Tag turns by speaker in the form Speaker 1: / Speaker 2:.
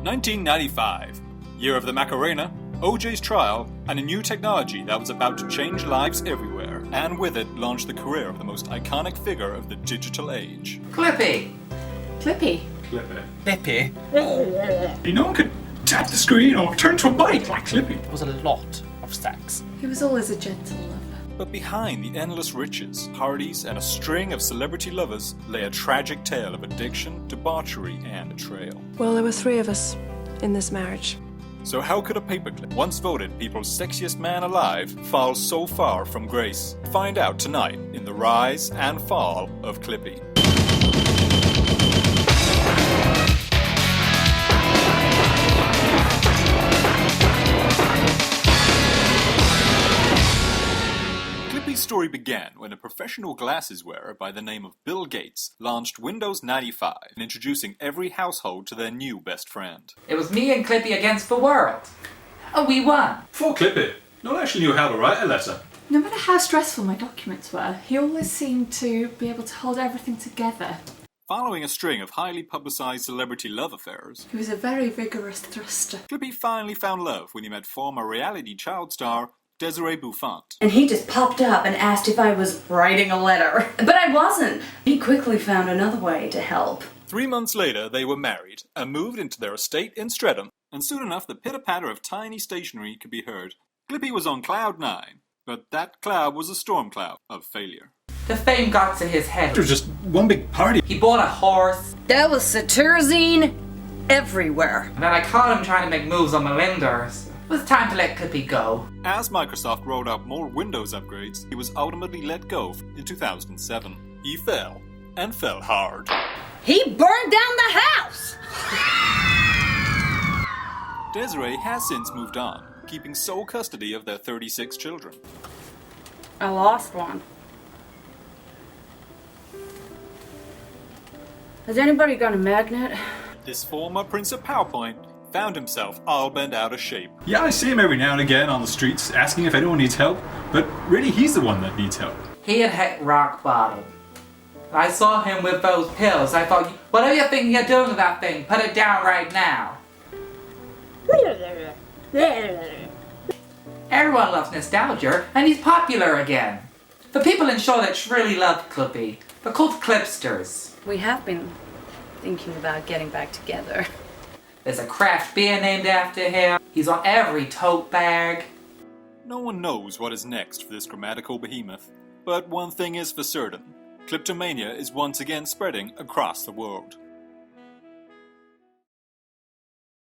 Speaker 1: 1995, year of the Macarena, OJ's trial, and a new technology that was about to change lives everywhere, and with it launched the career of the most iconic figure of the digital age.
Speaker 2: Clippy!
Speaker 3: Clippy?
Speaker 4: Clippy?
Speaker 5: No one could tap the screen or turn to a bike like Clippy.
Speaker 4: There was a lot of sex.
Speaker 3: He was always a gentle lover.
Speaker 1: But behind the endless riches, parties, and a string of celebrity lovers lay a tragic tale of addiction, debauchery, and betrayal.
Speaker 6: Well, there were 3 of us in this marriage.
Speaker 1: So how could a paperclip, once voted people's sexiest man alive, fall so far from grace? Find out tonight in The Rise and Fall of Clippy. Clippy's story began when a professional glasses wearer by the name of Bill Gates launched Windows 95, introducing every household to their new best friend.
Speaker 2: It was me and Clippy against the world. Oh, we won.
Speaker 5: Poor Clippy. No one actually knew how to write a letter.
Speaker 3: No matter how stressful my documents were, he always seemed to be able to hold everything together.
Speaker 1: Following a string of highly publicized celebrity love affairs,
Speaker 3: He was a very vigorous thruster.
Speaker 1: Clippy finally found love when he met former reality child star Desiree Buffont.
Speaker 7: And he just popped up and asked if I was writing a letter. But I wasn't. He quickly found another way to help.
Speaker 1: 3 months later, they were married and moved into their estate in Streatham, and soon enough the pitter-patter of tiny stationery could be heard. Clippy was on cloud 9, but that cloud was a storm cloud of failure.
Speaker 2: The fame got to his head.
Speaker 5: It was just one big party.
Speaker 2: He bought a horse,
Speaker 7: There was cetirizine everywhere.
Speaker 2: and then I caught him trying to make moves on Melinders. It was time to let Clippy go.
Speaker 1: As Microsoft rolled out more Windows upgrades, he was ultimately let go in 2007. He fell, and fell hard.
Speaker 7: He burned down the house!
Speaker 1: Desiree has since moved on, keeping sole custody of their 36 children.
Speaker 7: I lost one. Has anybody got a magnet?
Speaker 1: This former Prince of PowerPoint found himself all bent out of shape.
Speaker 5: Yeah, I see him every now and again on the streets asking if anyone needs help, but really he's the one that needs help.
Speaker 2: He had hit rock bottom. I saw him with those pills. I thought, whatever you think you're doing with that thing, put it down right now. Everyone loves nostalgia, and he's popular again. The people in Shoreditch really love Clippy. They're called Clipsters.
Speaker 7: We have been thinking about getting back together.
Speaker 2: There's a craft beer named after him. He's on every tote bag.
Speaker 1: No one knows what is next for this grammatical behemoth, but one thing is for certain. Kleptomania is once again spreading across the world.